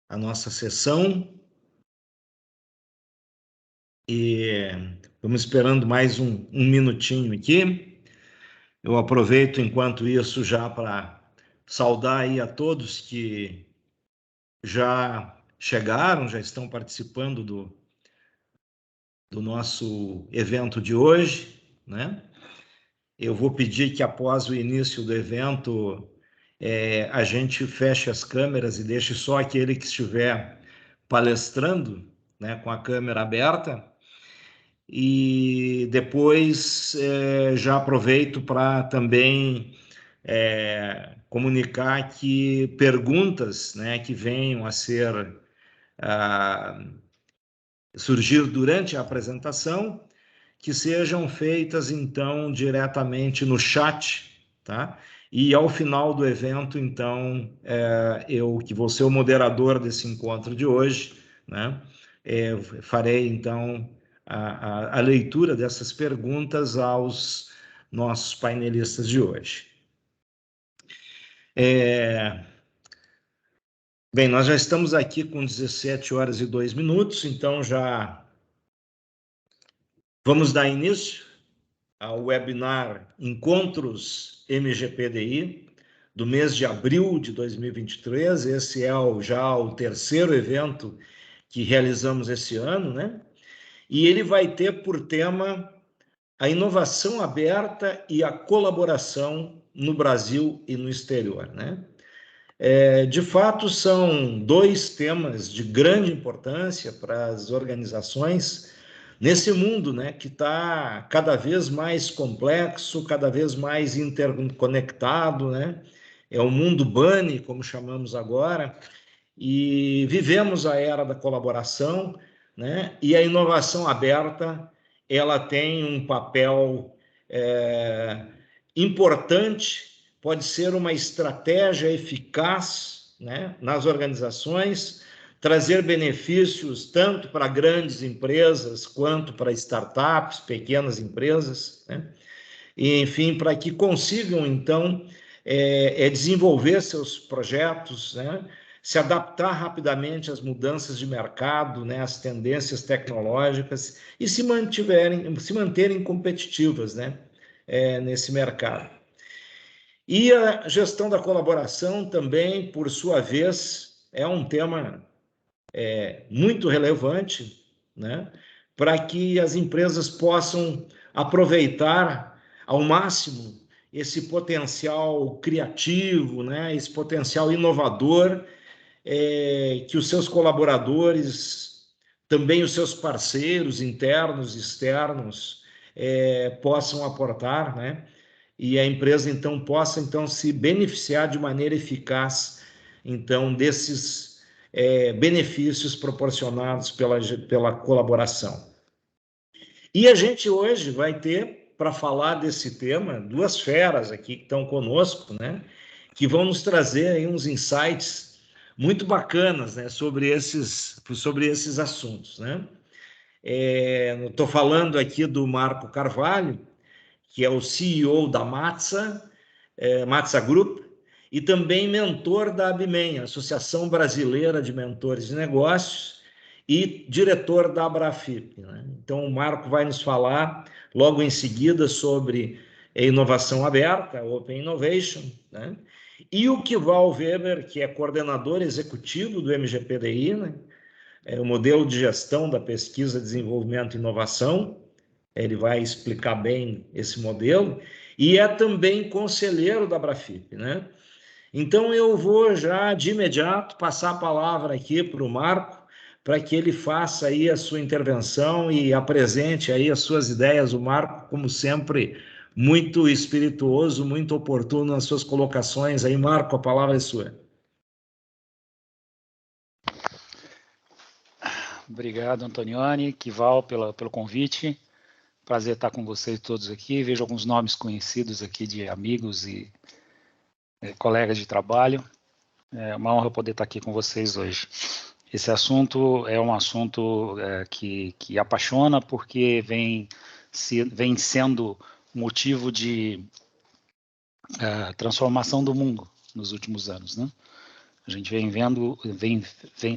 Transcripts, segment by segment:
a nossa sessão e vamos esperando mais um minutinho aqui. Eu aproveito enquanto isso já para saudar aí a todos que já chegaram, já estão participando do nosso evento de hoje, né? Eu vou pedir que após o início do evento a gente feche as câmeras e deixe só aquele que estiver palestrando, né, com a câmera aberta. E depois já aproveito para também comunicar que perguntas, né, que venham a ser surgir durante a apresentação, que sejam feitas então diretamente no chat, tá? E ao final do evento, então, eu que vou ser o moderador desse encontro de hoje, né? Farei então a leitura dessas perguntas aos nossos painelistas de hoje. Bem, nós já estamos aqui com 17 horas e 2 minutos, então já vamos dar início ao webinar Encontros MGPDI, do mês de abril de 2023. Esse é já o terceiro evento que realizamos esse ano, né? E ele vai ter por tema a inovação aberta e a colaboração no Brasil e no exterior, né? De fato, são dois temas de grande importância para as organizações nesse mundo, né, que está cada vez mais complexo, cada vez mais interconectado, né? É o mundo bunny, como chamamos agora, e vivemos a era da colaboração, né? E a inovação aberta, ela tem um papel importante, pode ser uma estratégia eficaz, né, nas organizações, trazer benefícios tanto para grandes empresas quanto para startups, pequenas empresas, né? E, enfim, para que consigam, então, desenvolver seus projetos, né? Se adaptar rapidamente às mudanças de mercado, né? Às tendências tecnológicas e se manterem competitivas, né? Nesse mercado. E a gestão da colaboração também, por sua vez, é um tema muito relevante, né, para que as empresas possam aproveitar ao máximo esse potencial criativo, né, esse potencial inovador que os seus colaboradores, também os seus parceiros internos e externos, possam aportar, né, e a empresa então possa então se beneficiar de maneira eficaz então desses benefícios proporcionados pela colaboração. E a gente hoje vai ter, para falar desse tema, duas feras aqui que estão conosco, né, que vão nos trazer aí uns insights muito bacanas, né, sobre esses assuntos, né. Estou falando aqui do Marco Carvalho, que é o CEO da Matsa Group, e também mentor da ABMEN, Associação Brasileira de Mentores de Negócios, e diretor da Abrafip, né? Então, o Marco vai nos falar logo em seguida sobre a inovação aberta, Open Innovation, né? E o Kival Weber, que é coordenador executivo do MGPDI, né? O modelo de gestão da pesquisa, desenvolvimento e inovação. Ele vai explicar bem esse modelo, e é também conselheiro da Abrafip, né? Então, eu vou já, de imediato, passar a palavra aqui para o Marco, para que ele faça aí a sua intervenção e apresente aí as suas ideias. O Marco, como sempre, muito espirituoso, muito oportuno nas suas colocações. Aí, Marco, a palavra é sua. Obrigado, Antonioni, Kival, pelo convite. Prazer estar com vocês todos aqui. Vejo alguns nomes conhecidos aqui de amigos e colegas de trabalho. É uma honra poder estar aqui com vocês hoje. Esse assunto é um assunto que apaixona, porque vem sendo motivo de transformação do mundo nos últimos anos, né? A gente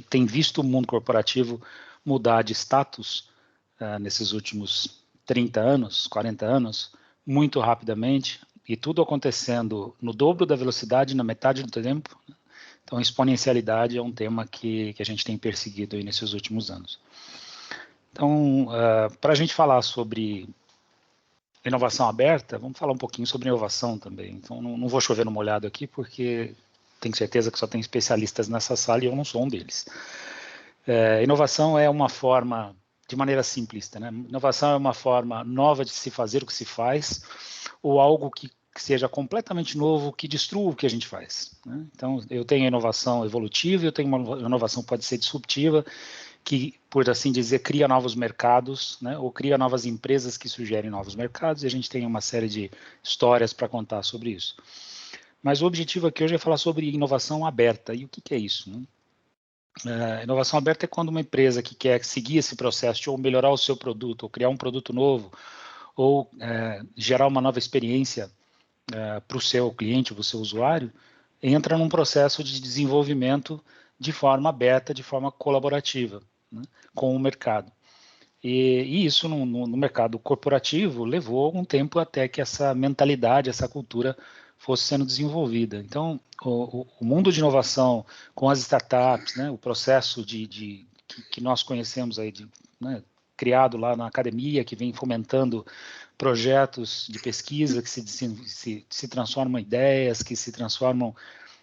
tem visto o mundo corporativo mudar de status nesses últimos 30 anos, 40 anos, muito rapidamente, e tudo acontecendo no dobro da velocidade, na metade do tempo. Então, a exponencialidade é um tema que a gente tem perseguido aí nesses últimos anos. Então, para a gente falar sobre inovação aberta, vamos falar um pouquinho sobre inovação também. Então, não vou chover no molhado aqui, porque tenho certeza que só tem especialistas nessa sala e eu não sou um deles. Inovação é uma forma, de maneira simplista, né? Inovação é uma forma nova de se fazer o que se faz, ou algo que seja completamente novo, que destrua o que a gente faz, né? Então, eu tenho a inovação evolutiva, eu tenho uma inovação que pode ser disruptiva, que, por assim dizer, cria novos mercados, né? Ou cria novas empresas que sugerem novos mercados, e a gente tem uma série de histórias para contar sobre isso. Mas o objetivo aqui hoje é falar sobre inovação aberta. E o que é isso, né? Inovação aberta é quando uma empresa que quer seguir esse processo de ou melhorar o seu produto, ou criar um produto novo, ou gerar uma nova experiência para o seu cliente, para o seu usuário, entra num processo de desenvolvimento de forma aberta, de forma colaborativa, né, com o mercado. E isso no mercado corporativo levou algum tempo até que essa mentalidade, essa cultura fosse sendo desenvolvida. Então, o mundo de inovação com as startups, né, o processo que nós conhecemos aí, né, criado lá na academia, que vem fomentando projetos de pesquisa que se transformam em ideias, que se transformam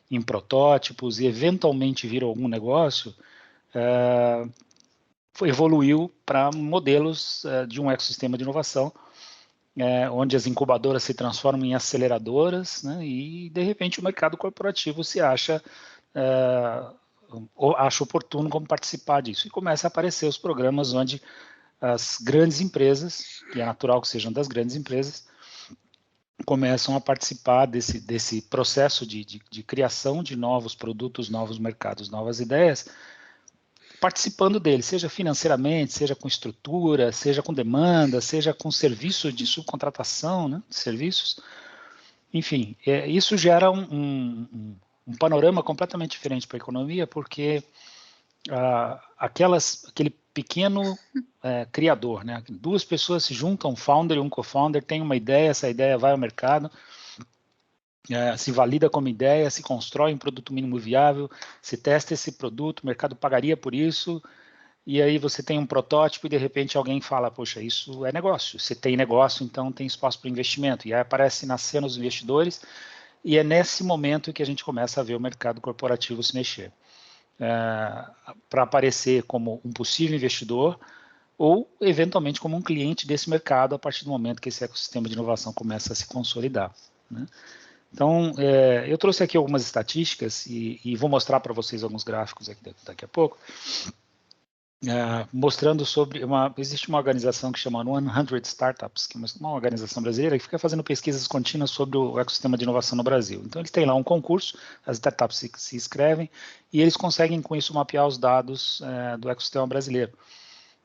em protótipos e eventualmente viram algum negócio, evoluiu para modelos de um ecossistema de inovação, onde as incubadoras se transformam em aceleradoras, né, e, de repente, o mercado corporativo se acha oportuno como participar disso. E começa a aparecer os programas onde as grandes empresas, que é natural que sejam das grandes empresas, começam a participar desse processo de criação de novos produtos, novos mercados, novas ideias, participando dele, seja financeiramente, seja com estrutura, seja com demanda, seja com serviço de subcontratação, né, de serviços. Enfim, isso gera um panorama completamente diferente para a economia, porque aquele pequeno criador, né, duas pessoas se juntam, um founder e um co-founder, tem uma ideia, essa ideia vai ao mercado, se valida como ideia, se constrói um produto mínimo viável, se testa esse produto, o mercado pagaria por isso, e aí você tem um protótipo e de repente alguém fala, poxa, isso é negócio, você tem negócio, então tem espaço para investimento, e aí aparece nascendo os investidores, e é nesse momento que a gente começa a ver o mercado corporativo se mexer, para aparecer como um possível investidor, ou eventualmente como um cliente desse mercado a partir do momento que esse ecossistema de inovação começa a se consolidar, né? Então, eu trouxe aqui algumas estatísticas e vou mostrar para vocês alguns gráficos aqui daqui a pouco, mostrando sobre existe uma organização que chama 100 Startups, que é uma organização brasileira que fica fazendo pesquisas contínuas sobre o ecossistema de inovação no Brasil. Então, eles têm lá um concurso, as startups se inscrevem e eles conseguem com isso mapear os dados do ecossistema brasileiro,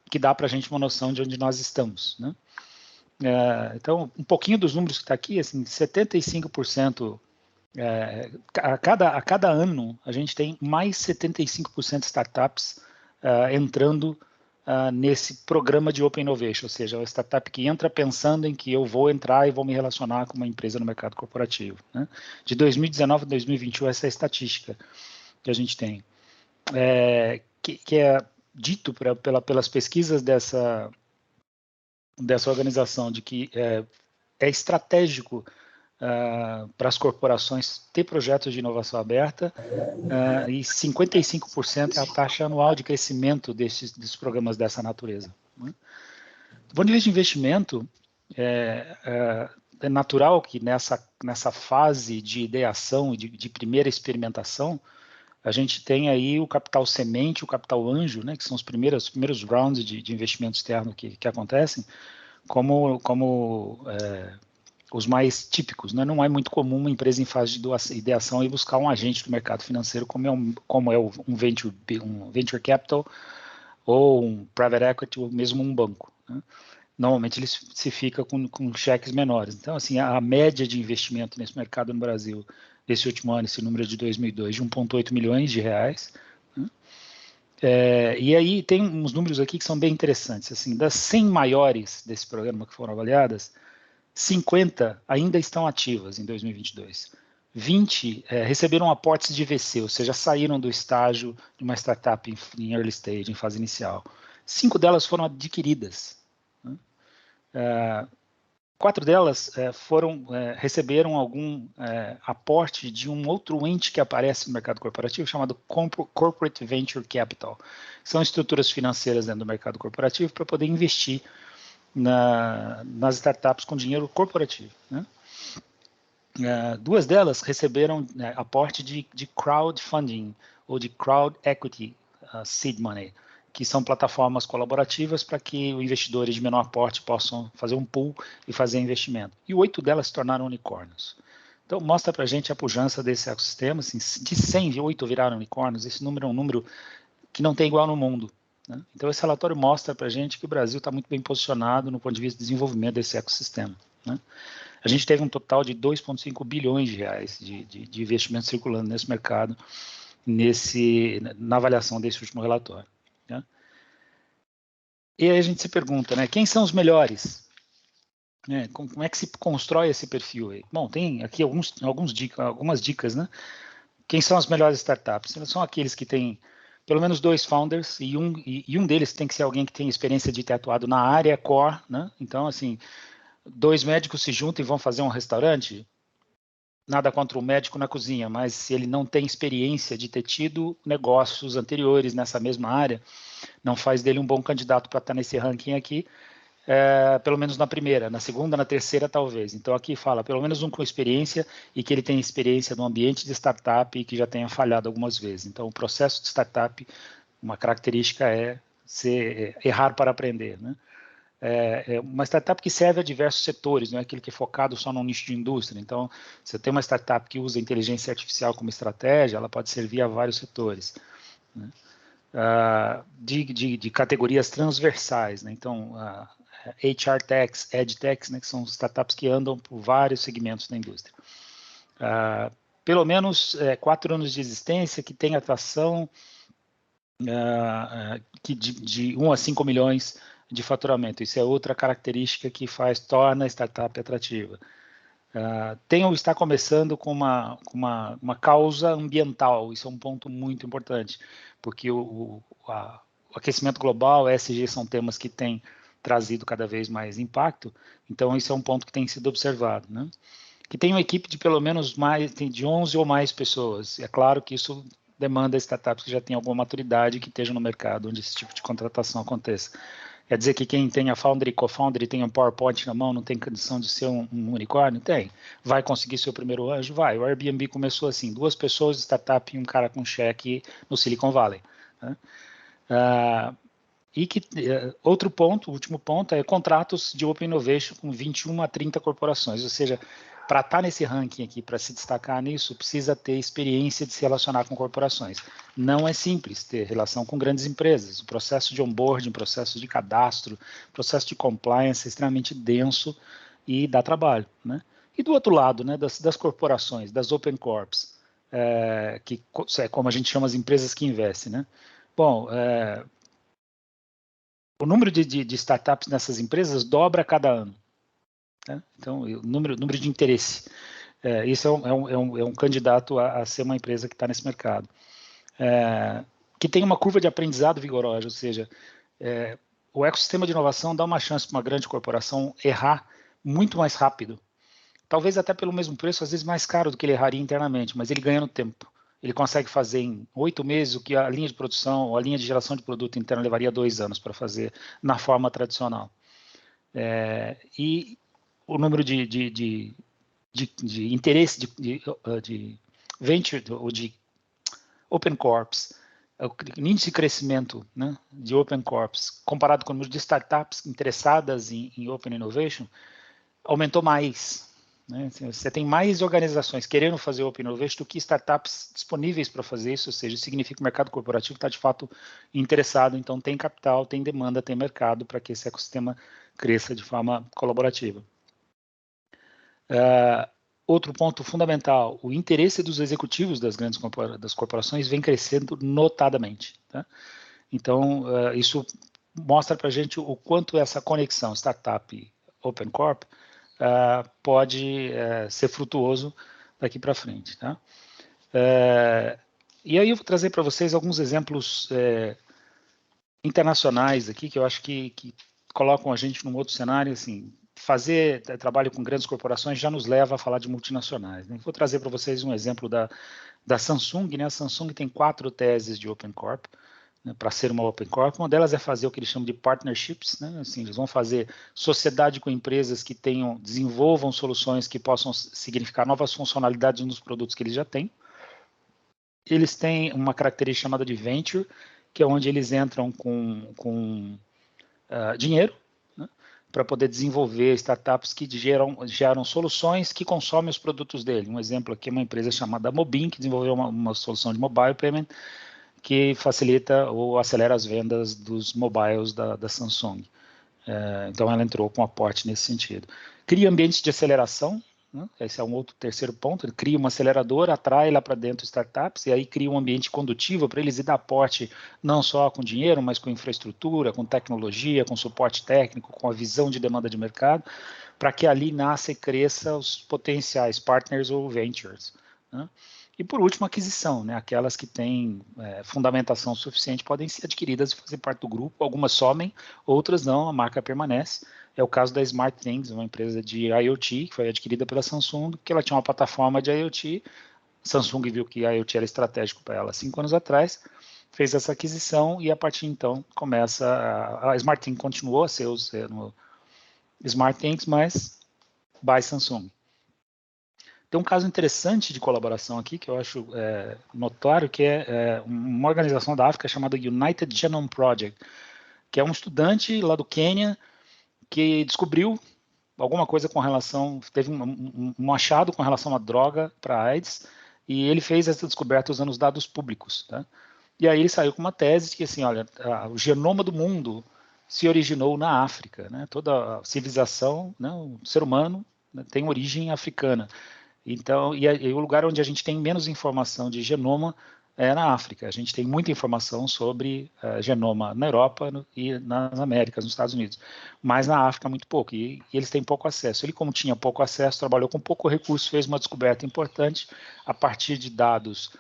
que dá para a gente uma noção de onde nós estamos, né? Então, um pouquinho dos números que está aqui, assim, 75%, a cada ano, a gente tem mais 75% de startups entrando nesse programa de Open Innovation, ou seja, uma startup que entra pensando em que eu vou entrar e vou me relacionar com uma empresa no mercado corporativo, né? De 2019 a 2021, essa é a estatística que a gente tem, que é dito pelas pesquisas dessa organização, de que é estratégico para as corporações ter projetos de inovação aberta, e 55% é a taxa anual de crescimento desses programas dessa natureza, né? Do ponto de vista de investimento, é natural que nessa fase de ideação e de primeira experimentação, a gente tem aí o capital semente, o capital anjo, né, que são os primeiros rounds de investimento externo que acontecem, como os mais típicos, né? Não é muito comum uma empresa em fase de ideação e buscar um agente do mercado financeiro, como é um venture capital, ou um private equity, ou mesmo um banco, né? Normalmente ele se fica com cheques menores. Então, assim, a média de investimento nesse mercado no Brasil, esse último ano, esse número é de 2002, de 1,8 milhões de reais. Né? E aí tem uns números aqui que são bem interessantes. Assim, das 100 maiores desse programa que foram avaliadas, 50 ainda estão ativas em 2022. 20 receberam aportes de VC, ou seja, saíram do estágio de uma startup em early stage, em fase inicial. 5 delas foram adquiridas. Né? 4 delas receberam algum aporte de um outro ente que aparece no mercado corporativo, chamado Corporate Venture Capital. São estruturas financeiras dentro do mercado corporativo para poder investir nas startups com dinheiro corporativo. Né? 2 delas receberam aporte de crowdfunding ou de crowd equity seed money, que são plataformas colaborativas para que os investidores de menor aporte possam fazer um pool e fazer investimento. E 8 delas se tornaram unicórnios. Então, mostra para a gente a pujança desse ecossistema. Assim, de 100, 8 viraram unicórnios. Esse número é um número que não tem igual no mundo. Né? Então, esse relatório mostra para a gente que o Brasil está muito bem posicionado no ponto de vista de desenvolvimento desse ecossistema. Né? A gente teve um total de 2,5 bilhões de reais de investimento circulando nesse mercado, na avaliação desse último relatório. Né? E aí a gente se pergunta, né, quem são os melhores? Como é que se constrói esse perfil aí? Bom, tem aqui algumas dicas, né? Quem são as melhores startups? Elas são aqueles que têm pelo menos 2 founders e um deles tem que ser alguém que tem experiência de ter atuado na área core, né? Então, assim, 2 médicos se juntam e vão fazer um restaurante, nada contra o médico na cozinha, mas se ele não tem experiência de ter tido negócios anteriores nessa mesma área, não faz dele um bom candidato para estar nesse ranking aqui, pelo menos na primeira, na segunda, na terceira talvez. Então aqui fala, pelo menos um com experiência e que ele tenha experiência no ambiente de startup e que já tenha falhado algumas vezes. Então o processo de startup, uma característica é errar para aprender, né? Uma startup que serve a diversos setores, não é aquele que é focado só num nicho de indústria. Então, você tem uma startup que usa inteligência artificial como estratégia, ela pode servir a vários setores. Né? De categorias transversais, né? Então, HR Techs, Ed Techs, né? Que são startups que andam por vários segmentos da indústria. Pelo menos 4 anos de existência, que tem atração de 1 a 5 milhões de faturamento. Isso é outra característica que torna a startup atrativa. Está começando com uma causa ambiental, isso é um ponto muito importante, porque o aquecimento global, ESG são temas que têm trazido cada vez mais impacto, então isso é um ponto que tem sido observado, né? Que tem uma equipe de pelo menos de 11 ou mais pessoas. É claro que isso demanda startups que já têm alguma maturidade, que estejam no mercado onde esse tipo de contratação aconteça. Quer dizer que quem tem a founder e co-founder e tem um PowerPoint na mão não tem condição de ser um unicórnio? Tem. Vai conseguir seu primeiro anjo? Vai. O Airbnb começou assim, 2 pessoas de startup e um cara com cheque no Silicon Valley. Né? Outro ponto, o último ponto, é contratos de Open Innovation com 21 a 30 corporações, ou seja, para estar nesse ranking aqui, para se destacar nisso, precisa ter experiência de se relacionar com corporações. Não é simples ter relação com grandes empresas. O processo de onboarding, processo de cadastro, processo de compliance é extremamente denso e dá trabalho. Né? E do outro lado, né, das corporações, das Open Corps, que é como a gente chama as empresas que investem. Né? Bom, o número de startups nessas empresas dobra a cada ano. Né? Então, o número de interesse. Isso é um candidato a ser uma empresa que está nesse mercado. Que tem uma curva de aprendizado vigorosa, ou seja, o ecossistema de inovação dá uma chance para uma grande corporação errar muito mais rápido. Talvez até pelo mesmo preço, às vezes mais caro do que ele erraria internamente, mas ele ganha no tempo. Ele consegue fazer em 8 meses o que a linha de produção ou a linha de geração de produto interno levaria 2 anos para fazer na forma tradicional. E o número de interesse de venture ou de Open Corps, o índice de crescimento, né, de Open Corps, comparado com o número de startups interessadas em Open Innovation, aumentou mais. Né? Você tem mais organizações querendo fazer Open Innovation do que startups disponíveis para fazer isso, ou seja, significa que o mercado corporativo está de fato interessado, então tem capital, tem demanda, tem mercado para que esse ecossistema cresça de forma colaborativa. Outro ponto fundamental, o interesse dos executivos das grandes corporações vem crescendo notadamente. Tá? Então, isso mostra para a gente o quanto essa conexão startup-open corp pode ser frutuoso daqui para frente. Tá? E aí eu vou trazer para vocês alguns exemplos internacionais aqui, que eu acho que colocam a gente num outro cenário, assim, fazer trabalho com grandes corporações já nos leva a falar de multinacionais. Né? Vou trazer para vocês um exemplo da Samsung. Né? A Samsung tem 4 teses de Open Corp, né, para ser uma Open Corp. Uma delas é fazer o que eles chamam de partnerships. Né? Assim, eles vão fazer sociedade com empresas que desenvolvam soluções que possam significar novas funcionalidades nos produtos que eles já têm. Eles têm uma característica chamada de venture, que é onde eles entram com dinheiro, né, para poder desenvolver startups que geram soluções que consomem os produtos dele. Um exemplo aqui é uma empresa chamada Mobin, que desenvolveu uma solução de mobile payment que facilita ou acelera as vendas dos mobiles da Samsung. Então, ela entrou com um aporte nesse sentido. Cria ambientes de aceleração, né? Esse é um outro terceiro ponto. Ele cria uma aceleradora, atrai lá para dentro startups, e aí cria um ambiente condutivo para eles ir dar aporte não só com dinheiro, mas com infraestrutura, com tecnologia, com suporte técnico, com a visão de demanda de mercado, para que ali nasça e cresça os potenciais partners ou ventures. Né? E, por último, aquisição, né? Aquelas que têm fundamentação suficiente podem ser adquiridas e fazer parte do grupo. Algumas somem, outras não, a marca permanece. É o caso da SmartThings, uma empresa de IoT, que foi adquirida pela Samsung, que ela tinha uma plataforma de IoT. A Samsung viu que IoT era estratégico para ela 5 anos atrás, fez essa aquisição e, a partir de então, a SmartThings continuou a ser no SmartThings, mas by Samsung. Tem um caso interessante de colaboração aqui, que eu acho notório, que é uma organização da África chamada United Genome Project, que é um estudante lá do Quênia que descobriu alguma coisa com relação, teve um achado com relação a uma droga para AIDS, e ele fez essa descoberta usando os dados públicos. Tá? E aí ele saiu com uma tese de que, assim, olha, o genoma do mundo se originou na África. Né? Toda a civilização, né, o ser humano, né, tem origem africana. Então, e o lugar onde a gente tem menos informação de genoma é na África. A gente tem muita informação sobre genoma na Europa e nas Américas, nos Estados Unidos, mas na África muito pouco, e eles têm pouco acesso. Ele, como tinha pouco acesso, trabalhou com pouco recurso, fez uma descoberta importante a partir de dados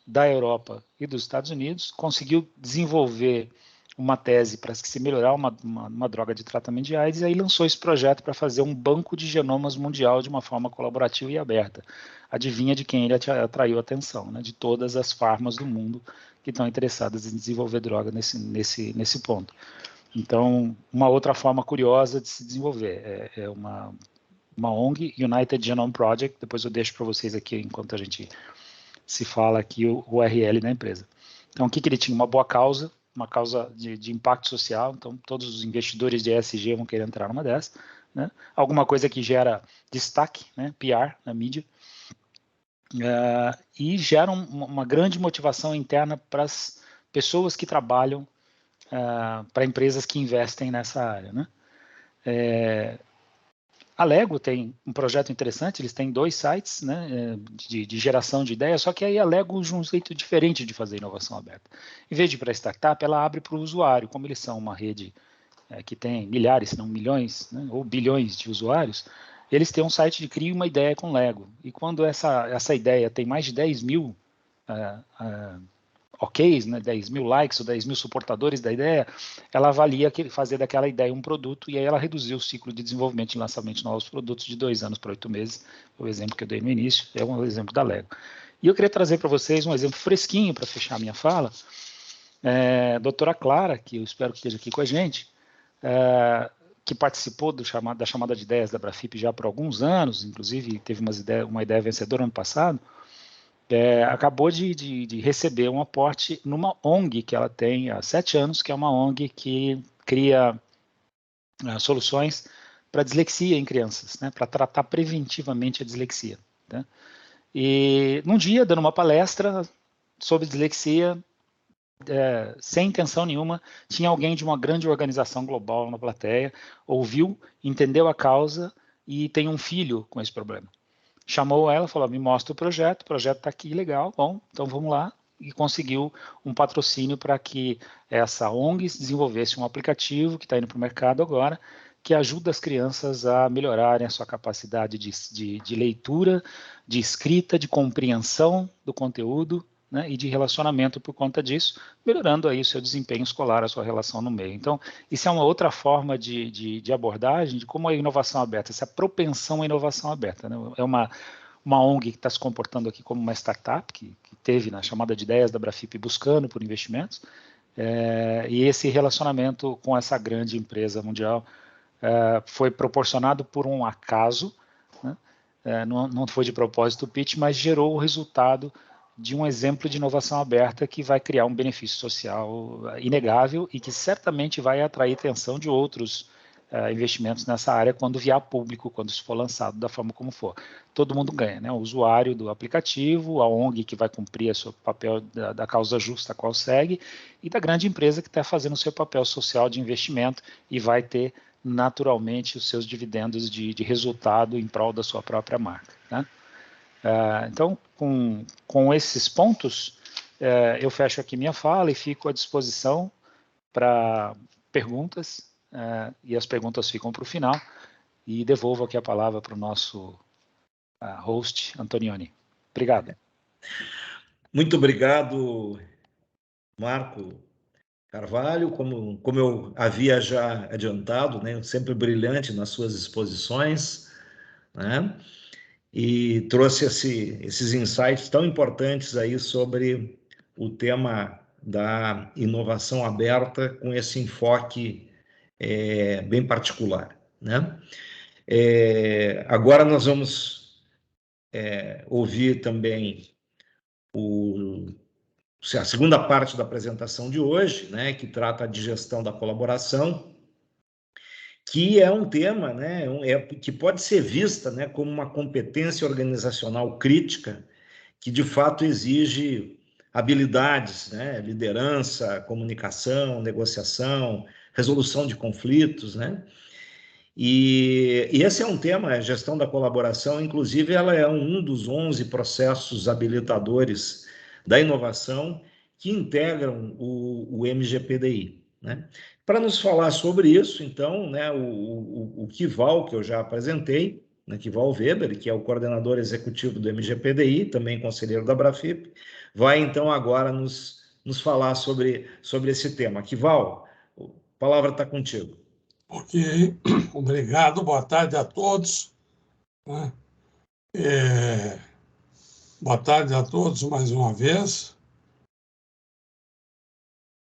da Europa e dos Estados Unidos, conseguiu desenvolver uma tese para se melhorar uma droga de tratamento de AIDS, e aí lançou esse projeto para fazer um banco de genomas mundial de uma forma colaborativa e aberta. Adivinha de quem ele atraiu a atenção, né? De todas as farmas do mundo que estão interessadas em desenvolver droga nesse ponto. Então, uma outra forma curiosa de se desenvolver é uma ONG, United Genome Project, depois eu deixo para vocês aqui, enquanto a gente se fala aqui, o URL da empresa. Então, aqui que ele tinha uma boa causa, uma causa de impacto social, então todos os investidores de ESG vão querer entrar numa dessa, né? Alguma coisa que gera destaque, né? PR na mídia, e gera uma grande motivação interna para as pessoas que trabalham, para empresas que investem nessa área, né? A Lego tem um projeto interessante, eles têm 2 sites, né, de geração de ideias, só que aí a Lego usa um jeito diferente de fazer inovação aberta. Em vez de ir para a startup, ela abre para o usuário. Como eles são uma rede que tem milhares, se não milhões, né, ou bilhões de usuários, eles têm um site de cria uma ideia com Lego. E quando essa ideia tem mais de 10 mil OKs, né, 10 mil likes ou 10 mil suportadores da ideia, ela avalia fazer daquela ideia um produto, e aí ela reduziu o ciclo de desenvolvimento e lançamento de novos produtos de 2 anos para 8 meses. O exemplo que eu dei no início é um exemplo da Lego. E eu queria trazer para vocês um exemplo fresquinho para fechar a minha fala. A doutora Clara, que eu espero que esteja aqui com a gente, que participou da chamada de ideias da Brafip já por alguns anos, inclusive teve uma ideia vencedora ano passado, acabou de receber um aporte numa ONG que ela tem há 7 anos, que é uma ONG que cria soluções para dislexia em crianças, né, para tratar preventivamente a dislexia. Né? E num dia, dando uma palestra sobre dislexia, sem intenção nenhuma, tinha alguém de uma grande organização global na plateia, ouviu, entendeu a causa e tem um filho com esse problema. chamou ela, falou, me mostra o projeto está aqui, legal, bom, então vamos lá, e conseguiu um patrocínio para que essa ONG desenvolvesse um aplicativo que está indo para o mercado agora, que ajuda as crianças a melhorarem a sua capacidade de leitura, de escrita, de compreensão do conteúdo, né, e de relacionamento por conta disso, melhorando aí o seu desempenho escolar, a sua relação no meio. Então, isso é uma outra forma de abordagem de como a inovação aberta, essa propensão à inovação aberta, né? É uma ONG que está se comportando aqui como uma startup, que teve na chamada de ideias da Brafip buscando por investimentos, e esse relacionamento com essa grande empresa mundial foi proporcionado por um acaso, né? Não foi de propósito o pitch, mas gerou o resultado de um exemplo de inovação aberta que vai criar um benefício social inegável e que certamente vai atrair atenção de outros investimentos nessa área quando vier público, quando isso for lançado da forma como for. Todo mundo ganha, né? O usuário do aplicativo, a ONG que vai cumprir o seu papel da causa justa a qual segue, e da grande empresa que está fazendo o seu papel social de investimento e vai ter naturalmente os seus dividendos de resultado em prol da sua própria marca, né? Então, com esses pontos, eu fecho aqui minha fala e fico à disposição para perguntas, e as perguntas ficam para o final, e devolvo aqui a palavra para o nosso host, Antonioni. Obrigado. Muito obrigado, Marco Carvalho. Como eu havia já adiantado, né, sempre brilhante nas suas exposições, né? E trouxe esses insights tão importantes aí sobre o tema da inovação aberta com esse enfoque bem particular, né? Agora nós vamos ouvir também a segunda parte da apresentação de hoje, né, que trata de gestão da colaboração, que é um tema, né, que pode ser vista, né, como uma competência organizacional crítica que de fato exige habilidades, né, liderança, comunicação, negociação, resolução de conflitos, né? E esse é um tema, a gestão da colaboração, inclusive ela é um dos 11 processos habilitadores da inovação que integram o MGPDI, né? Para nos falar sobre isso, então, né, o Kival, que eu já apresentei, né, Kival Weber, que é o coordenador executivo do MGPDI, também conselheiro da Brafip, vai então agora nos falar sobre esse tema. Kival, a palavra está contigo. Ok, obrigado, boa tarde a todos. Boa tarde a todos mais uma vez.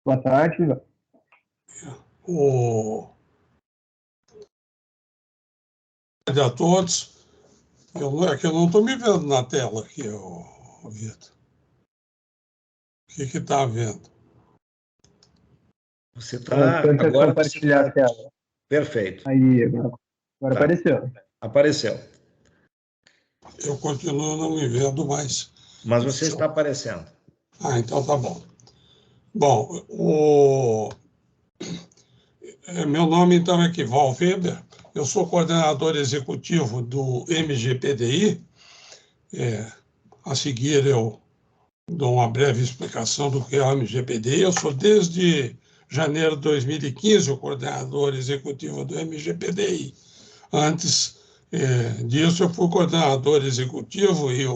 Boa tarde. Boa tarde a todos. É que eu não estou me vendo na tela aqui, Vitor. O que está vendo? Você está agora compartilhar a tela. Perfeito. Aí, agora tá. Apareceu. Apareceu. Eu continuo não me vendo mais. Mas você está aparecendo. Então tá bom. Bom, meu nome então é Kival Weber. Eu sou coordenador executivo do MGPDI. A seguir eu dou uma breve explicação do que é o MGPDI. Eu sou desde janeiro de 2015 o coordenador executivo do MGPDI. Antes disso, eu fui coordenador executivo e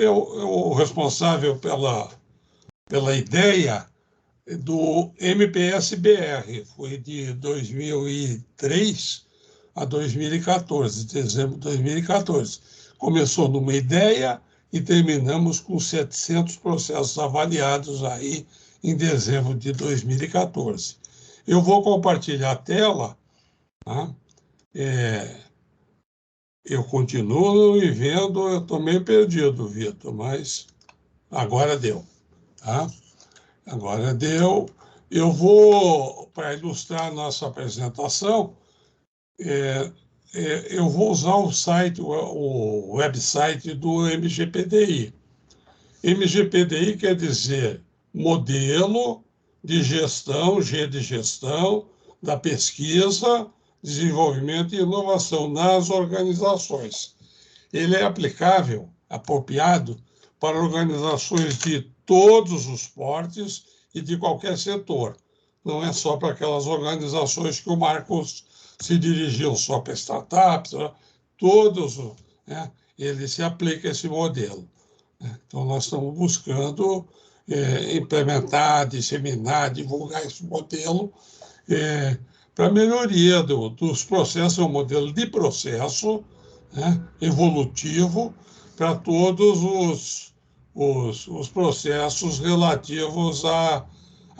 o responsável pela ideia do MPS-BR. Foi de 2003 a 2014, dezembro de 2014. Começou numa ideia e terminamos com 700 processos avaliados aí em dezembro de 2014. Eu vou compartilhar a tela, tá? Eu continuo me vendo, eu estou meio perdido, Vitor, mas agora deu, tá? Agora deu. Eu vou, para ilustrar a nossa apresentação, eu vou usar o website do MGPDI. MGPDI quer dizer Modelo de Gestão, G de Gestão, da Pesquisa, desenvolvimento e inovação nas organizações. Ele é aplicável, apropriado, para organizações de todos os portes e de qualquer setor. Não é só para aquelas organizações que o Marcos se dirigiu só para startups, todos, né, ele se aplica esse modelo. Então, nós estamos buscando implementar, disseminar, divulgar esse modelo para melhoria dos processos, é um modelo de processo, né, evolutivo para todos os processos relativos à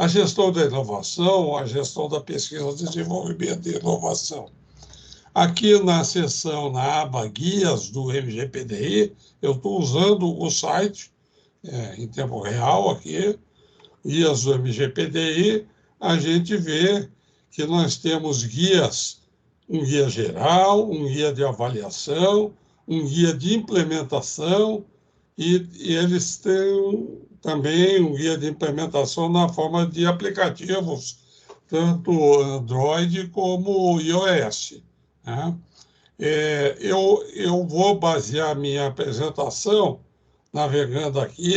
gestão da inovação, à gestão da pesquisa, desenvolvimento e inovação. Aqui na seção, na aba Guias do MGPDI, eu estou usando o site em tempo real aqui, Guias do MGPDI, a gente vê que nós temos guias, um guia geral, um guia de avaliação, um guia de implementação, e eles têm também um guia de implementação na forma de aplicativos, tanto Android como iOS. Né? Eu vou basear minha apresentação navegando aqui.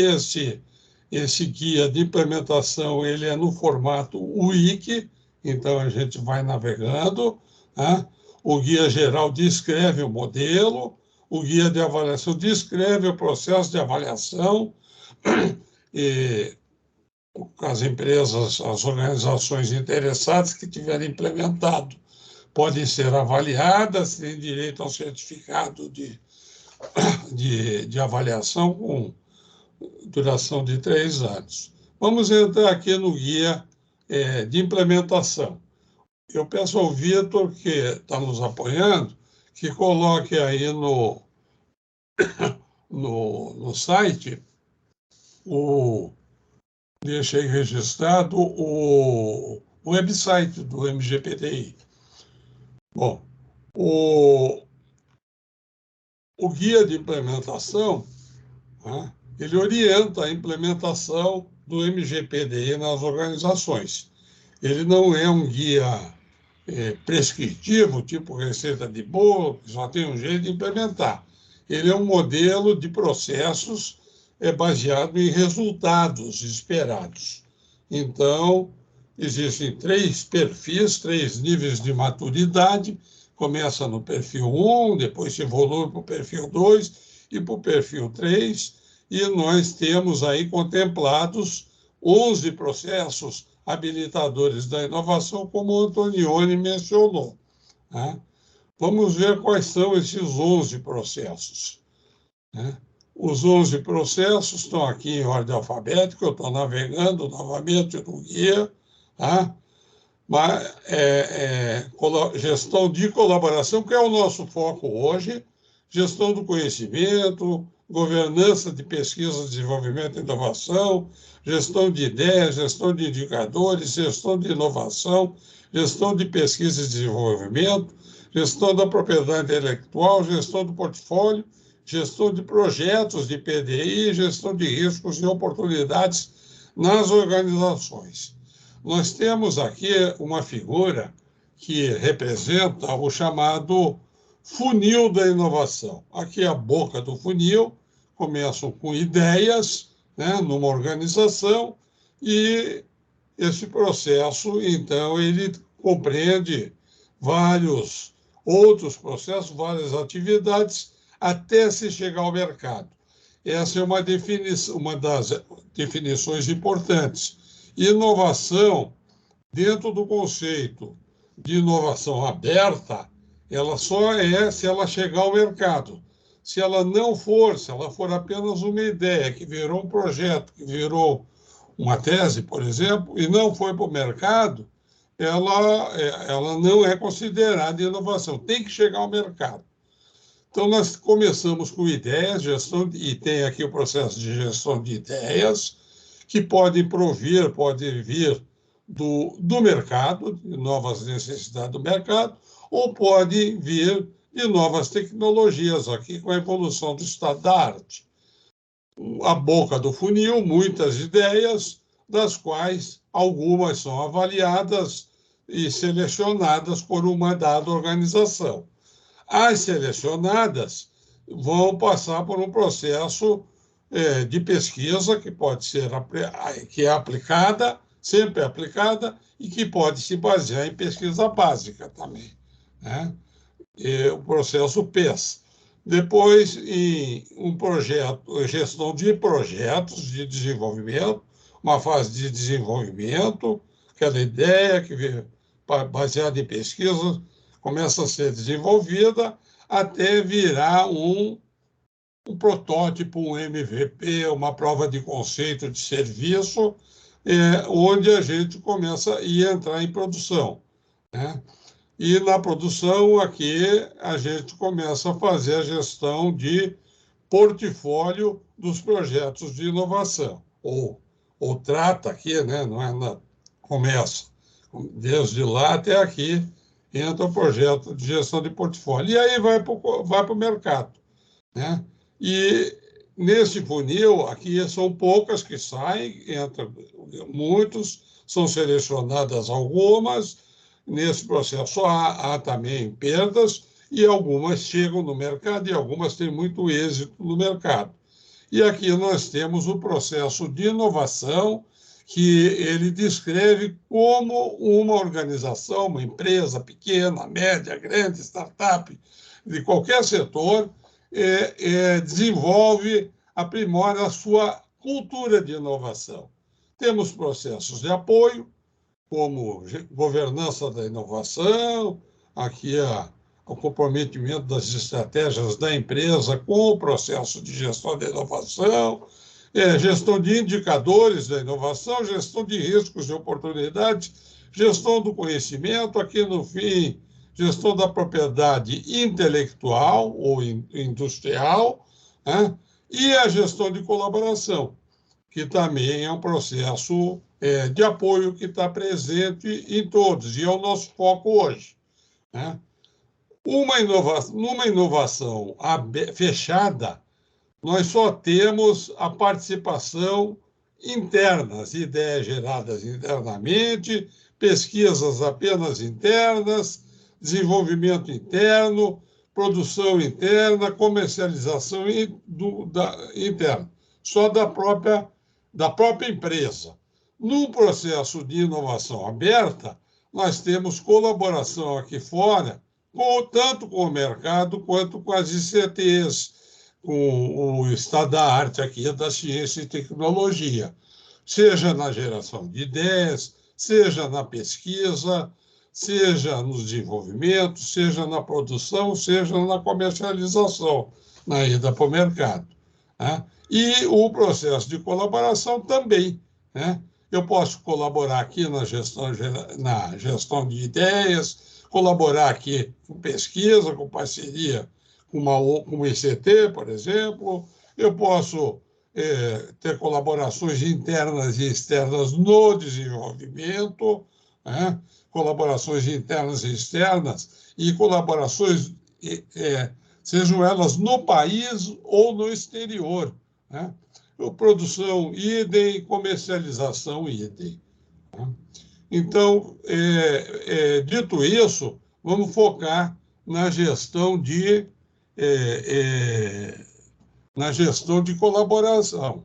Esse guia de implementação ele é no formato wiki, então a gente vai navegando. Né? O guia geral descreve o modelo, o guia de avaliação descreve o processo de avaliação, e as empresas, as organizações interessadas que tiverem implementado podem ser avaliadas, têm direito ao certificado de avaliação com duração de 3 anos. Vamos entrar aqui no guia de implementação. Eu peço ao Vitor, que está nos apoiando, que coloque aí no site, deixa aí registrado o website do MGPDI. Bom, o guia de implementação, né, ele orienta a implementação do MGPDI nas organizações. Ele não é um guia prescritivo, tipo receita de bolo, que só tem um jeito de implementar. Ele é um modelo de processos baseado em resultados esperados. Então, existem 3 perfis, 3 níveis de maturidade. Começa no perfil 1, depois se evolui para o perfil 2 e para o perfil 3. E nós temos aí contemplados 11 processos habilitadores da inovação, como o Antonioni mencionou. Né? Vamos ver quais são esses 11 processos. Né? Os 11 processos estão aqui em ordem alfabética, eu estou navegando novamente no guia. Tá? Mas, gestão de colaboração, que é o nosso foco hoje, gestão do conhecimento, governança de pesquisa, desenvolvimento e inovação, gestão de ideias, gestão de indicadores, gestão de inovação, gestão de pesquisa e desenvolvimento, gestão da propriedade intelectual, gestão do portfólio, gestão de projetos de PDI, gestão de riscos e oportunidades nas organizações. Nós temos aqui uma figura que representa o chamado funil da inovação. Aqui é a boca do funil, começam com ideias, né, numa organização, e esse processo, então, ele compreende vários outros processos, várias atividades, até se chegar ao mercado. Essa é uma das definições importantes. Inovação, dentro do conceito de inovação aberta, ela só é se ela chegar ao mercado. Se ela não for, se ela for apenas uma ideia que virou um projeto, que virou uma tese, por exemplo, e não foi para o mercado, ela não é considerada inovação. Tem que chegar ao mercado. Então, nós começamos com ideias, e tem aqui o processo de gestão de ideias, que podem vir do mercado, de novas necessidades do mercado, ou podem vir de novas tecnologias, aqui com a evolução do estado da arte. A boca do funil, muitas ideias, das quais algumas são avaliadas e selecionadas por uma dada organização. As selecionadas vão passar por um processo de pesquisa que pode ser que é aplicada, sempre aplicada, e que pode se basear em pesquisa básica também, né? O processo PES. Depois, em um projeto, gestão de projetos de desenvolvimento, uma fase de desenvolvimento, aquela ideia que baseada em pesquisa começa a ser desenvolvida até virar um protótipo, um MVP, uma prova de conceito de serviço, onde a gente começa a entrar em produção, né? E na produção aqui a gente começa a fazer a gestão de portfólio dos projetos de inovação, ou trata aqui, né? Não é começa. Desde lá até aqui entra o projeto de gestão de portfólio. E aí vai para o mercado, né? E nesse funil, aqui são poucas que saem, entra muitos, são selecionadas algumas. Nesse processo há também perdas, e algumas chegam no mercado e algumas têm muito êxito no mercado. E aqui nós temos o processo de inovação, que ele descreve como uma organização, uma empresa pequena, média, grande, startup, de qualquer setor, desenvolve, aprimora a sua cultura de inovação. Temos processos de apoio, como governança da inovação, aqui o comprometimento das estratégias da empresa com o processo de gestão da inovação, gestão de indicadores da inovação, gestão de riscos e oportunidades, gestão do conhecimento, aqui no fim, gestão da propriedade intelectual ou industrial, né? E a gestão de colaboração, que também é um processo de apoio que está presente em todos, e é o nosso foco hoje, né? Numa inovação fechada, nós só temos a participação interna, as ideias geradas internamente, pesquisas apenas internas, desenvolvimento interno, produção interna, comercialização interna, só da própria empresa. No processo de inovação aberta, nós temos colaboração aqui fora, tanto com o mercado quanto com as ICTs, com o estado da arte aqui da ciência e tecnologia, seja na geração de ideias, seja na pesquisa, seja no desenvolvimento, seja na produção, seja na comercialização, na ida para o mercado, né? E o processo de colaboração também, né? Eu posso colaborar aqui na gestão de ideias, colaborar aqui com pesquisa, com parceria com o ICT, por exemplo. Eu posso ter colaborações internas e externas no desenvolvimento, né? Colaborações internas e externas, e colaborações, sejam elas no país ou no exterior, né? Produção idem, comercialização idem. Então, dito isso, vamos focar na gestão de colaboração.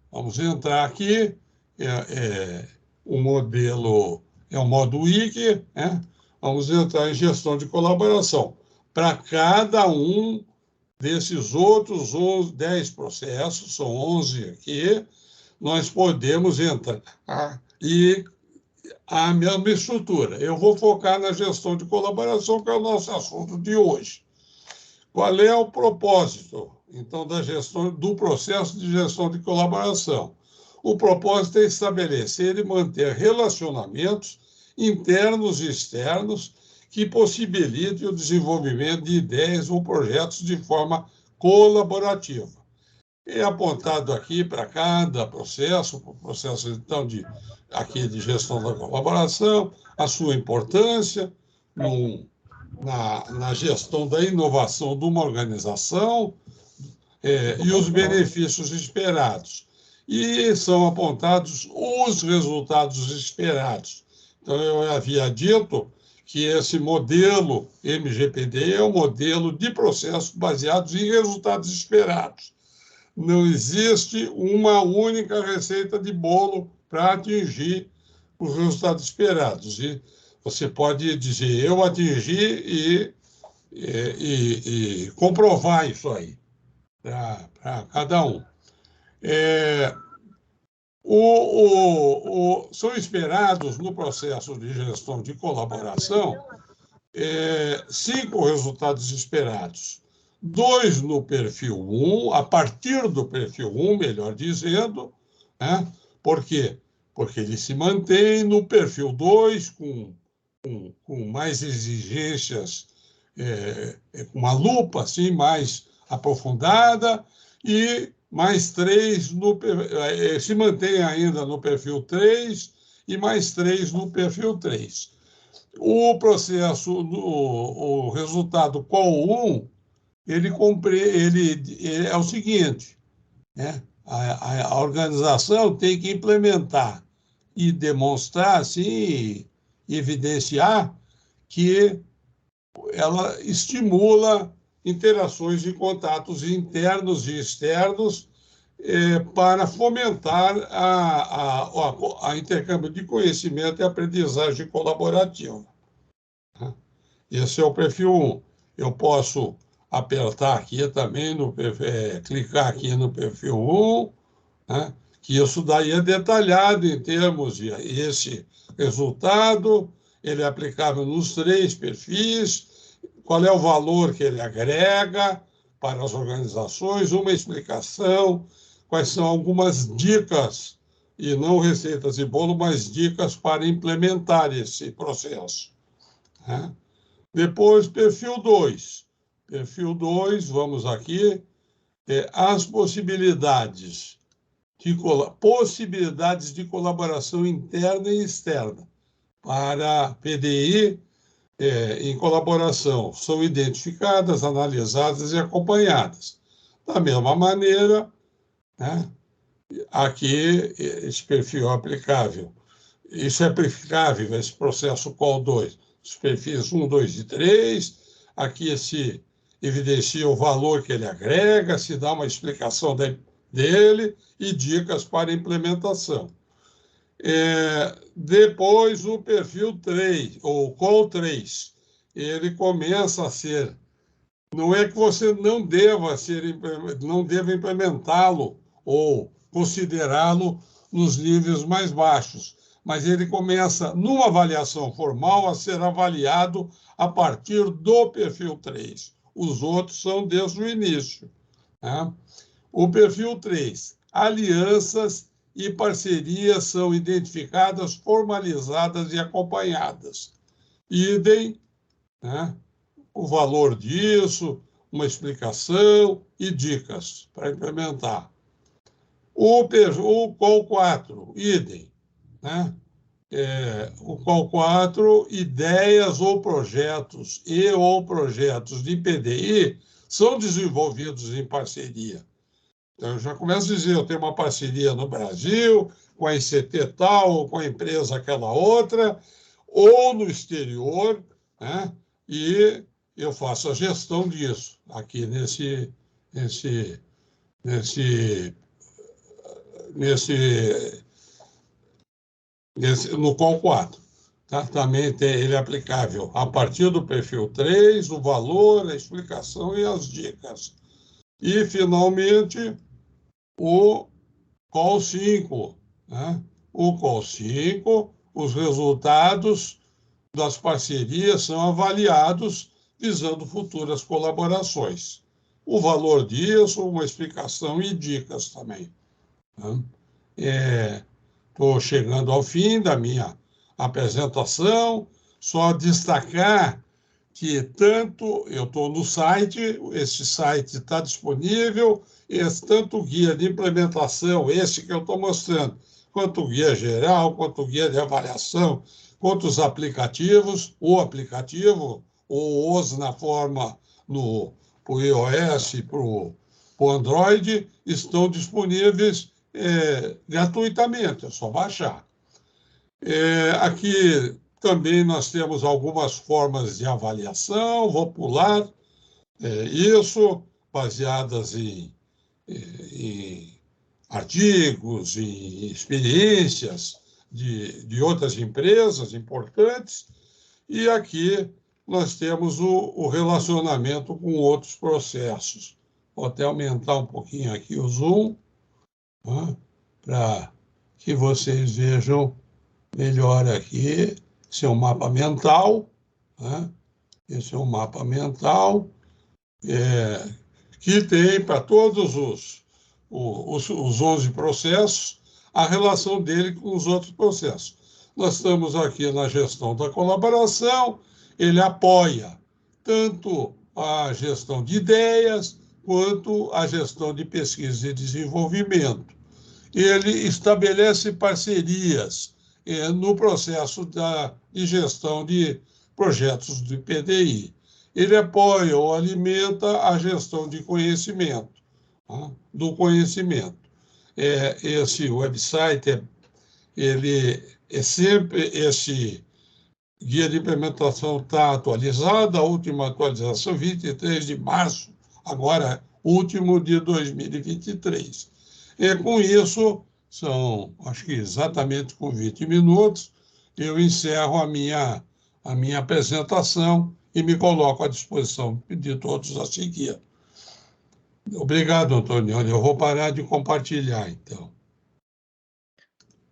Vamos entrar aqui, o modelo é o modo wiki, né? Vamos entrar em gestão de colaboração. Para cada um desses outros 10 processos, são 11 aqui, nós podemos entrar. E a mesma estrutura. Eu vou focar na gestão de colaboração, que é o nosso assunto de hoje. Qual é o propósito, então, do processo de gestão de colaboração? O propósito é estabelecer e manter relacionamentos internos e externos que possibilitem o desenvolvimento de ideias ou projetos de forma colaborativa. É apontado aqui para cada processo, o processo, então, de gestão da colaboração, a sua importância na gestão da inovação de uma organização, e os benefícios esperados. E são apontados os resultados esperados, Então, eu havia dito que esse modelo MGPDI é um modelo de processos baseados em resultados esperados. Não existe uma única receita de bolo para atingir os resultados esperados. E você pode dizer, eu atingi e comprovar isso aí para cada um. São esperados no processo de gestão de colaboração 5 resultados esperados. 2 no perfil 1, a partir do perfil 1, melhor dizendo, né? Por quê? Porque ele se mantém no perfil 2 com mais exigências, com uma lupa assim, mais aprofundada, e mais 3 se mantém ainda no perfil 3 e mais 3 no perfil 3. O processo, o resultado qual 1, ele é o seguinte, né? A organização tem que implementar e demonstrar, assim, evidenciar que ela estimula interações e contatos internos e externos para fomentar a intercâmbio de conhecimento e aprendizagem colaborativa. Esse é o perfil 1. Eu posso apertar aqui também, clicar aqui no perfil 1, né, que isso daí é detalhado em termos de esse resultado, ele é aplicável nos 3 perfis, qual é o valor que ele agrega para as organizações, uma explicação, quais são algumas dicas, e não receitas de bolo, mas dicas para implementar esse processo. Né? Depois, perfil 2. Perfil 2, vamos aqui, as possibilidades de colaboração interna e externa para PDI em colaboração são identificadas, analisadas e acompanhadas. Da mesma maneira, né, aqui, esse perfil é aplicável. Isso é aplicável, esse processo call 2, os perfis 1, 2 e 3. Aqui se evidencia o valor que ele agrega, se dá uma explicação dele e dicas para implementação. Depois, o perfil 3, ou call 3, ele começa a ser... Não é que você não deva implementá-lo ou considerá-lo nos níveis mais baixos, mas ele começa, numa avaliação formal, a ser avaliado a partir do perfil 3. Os outros são desde o início. Né? O perfil 3, alianças e parcerias são identificadas, formalizadas e acompanhadas. Idem, né? O valor disso, uma explicação e dicas para implementar. O call 4, idem, né? O call 4, ideias ou projetos de PDI são desenvolvidos em parceria. Então, eu já começo a dizer, eu tenho uma parceria no Brasil, com a ICT tal, ou com a empresa aquela outra, ou no exterior, né? E eu faço a gestão disso, aqui no call 4. Tá? Também ele é aplicável a partir do perfil 3, o valor, a explicação e as dicas. E, finalmente, o call 5. Né? O call 5, os resultados das parcerias são avaliados visando futuras colaborações. O valor disso, uma explicação e dicas também. Estou chegando ao fim da minha apresentação, só destacar que tanto eu estou no site, esse site está disponível, tanto o guia de implementação, esse que eu estou mostrando, quanto o guia geral, quanto o guia de avaliação, quanto os aplicativos, o aplicativo, ou os na forma para o iOS e para o Android, estão disponíveis gratuitamente, é só baixar. Aqui também nós temos algumas formas de avaliação, vou pular isso, baseadas em artigos, em experiências de outras empresas importantes, e aqui nós temos o relacionamento com outros processos. Vou até aumentar um pouquinho aqui o zoom, né, para que vocês vejam melhor aqui. Esse é um mapa mental, né? Esse é um mapa mental que tem para todos os 11 processos a relação dele com os outros processos. Nós estamos aqui na gestão da colaboração, ele apoia tanto a gestão de ideias quanto a gestão de pesquisa e desenvolvimento. Ele estabelece parcerias no processo de gestão de projetos de PDI. Ele apoia ou alimenta a gestão de conhecimento, do conhecimento. Esse website, ele é sempre, esse guia de implementação está atualizado, a última atualização 23 de março, agora último de 2023. Com isso, são, acho que exatamente com 20 minutos, eu encerro a minha apresentação e me coloco à disposição de todos a seguir. Obrigado, Antônio. Eu vou parar de compartilhar, então.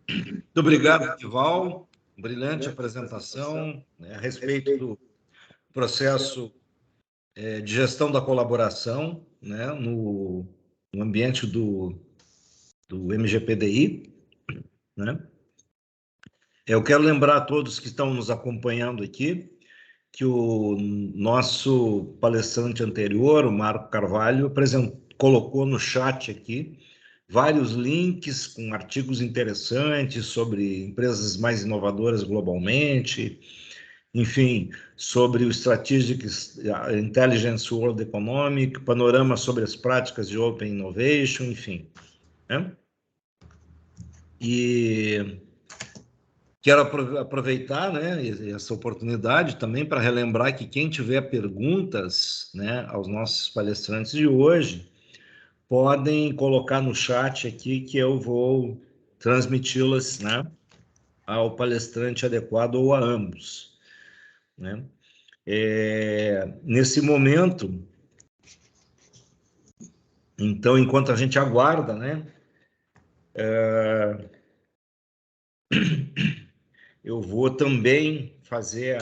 Muito obrigado, Kival. Brilhante apresentação, né, a respeito do processo de gestão da colaboração, né, no ambiente do MGPDI, né? Eu quero lembrar a todos que estão nos acompanhando aqui que o nosso palestrante anterior, o Marco Carvalho, colocou no chat aqui vários links com artigos interessantes sobre empresas mais inovadoras globalmente, enfim, sobre o Strategic Intelligence World Economic, panorama sobre as práticas de Open Innovation, enfim, né? E quero aproveitar, né, essa oportunidade também para relembrar que quem tiver perguntas, né, aos nossos palestrantes de hoje, podem colocar no chat aqui que eu vou transmiti-las, né, ao palestrante adequado ou a ambos, né? Nesse momento, então, enquanto a gente aguarda, né, eu vou também fazer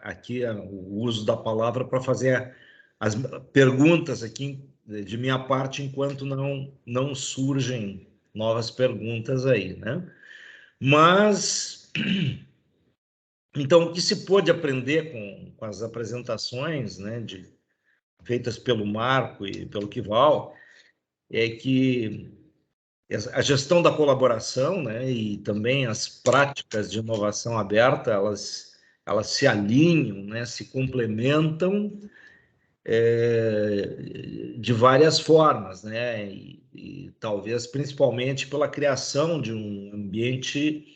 aqui o uso da palavra para fazer as perguntas aqui de minha parte, enquanto não surgem novas perguntas aí, né? Mas, então, o que se pôde aprender com as apresentações, né, feitas pelo Marco e pelo Kival, é que a gestão da colaboração, né, e também as práticas de inovação aberta, elas se alinham, né, se complementam de várias formas, né, e talvez principalmente pela criação de um ambiente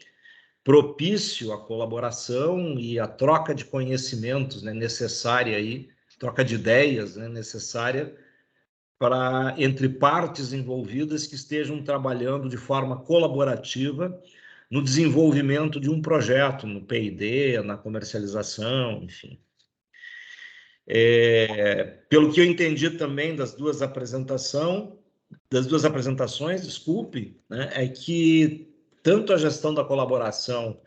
propício à colaboração e à troca de conhecimentos, né, necessária aí, troca de ideias, né, necessária entre partes envolvidas que estejam trabalhando de forma colaborativa no desenvolvimento de um projeto, no P&D, na comercialização, enfim. Pelo que eu entendi também das duas apresentações, desculpe, né, é que tanto a gestão da colaboração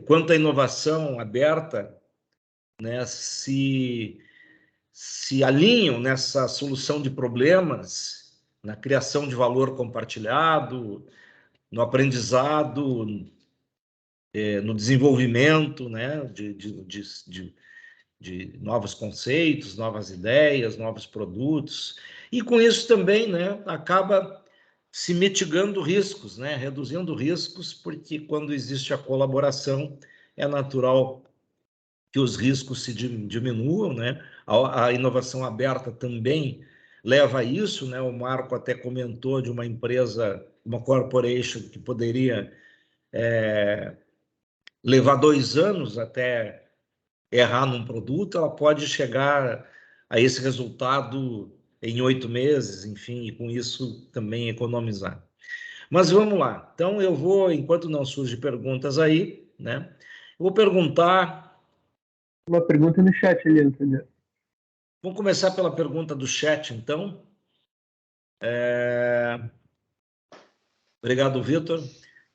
quanto a inovação aberta, né, se alinham nessa solução de problemas, na criação de valor compartilhado, no aprendizado, no desenvolvimento, né, de novos conceitos, novas ideias, novos produtos, e com isso também, né, acaba se mitigando riscos, né, reduzindo riscos, porque quando existe a colaboração, é natural que os riscos se diminuam, né? A inovação aberta também leva a isso, né? O Marco até comentou de uma empresa, uma corporation que poderia levar 2 anos até errar num produto, ela pode chegar a esse resultado em 8 meses, enfim, e com isso também economizar. Mas vamos lá. Então eu vou, enquanto não surgem perguntas aí, né? Eu vou perguntar. Uma pergunta no chat ali, Antônio. Vamos começar pela pergunta do chat, então. Obrigado, Vitor.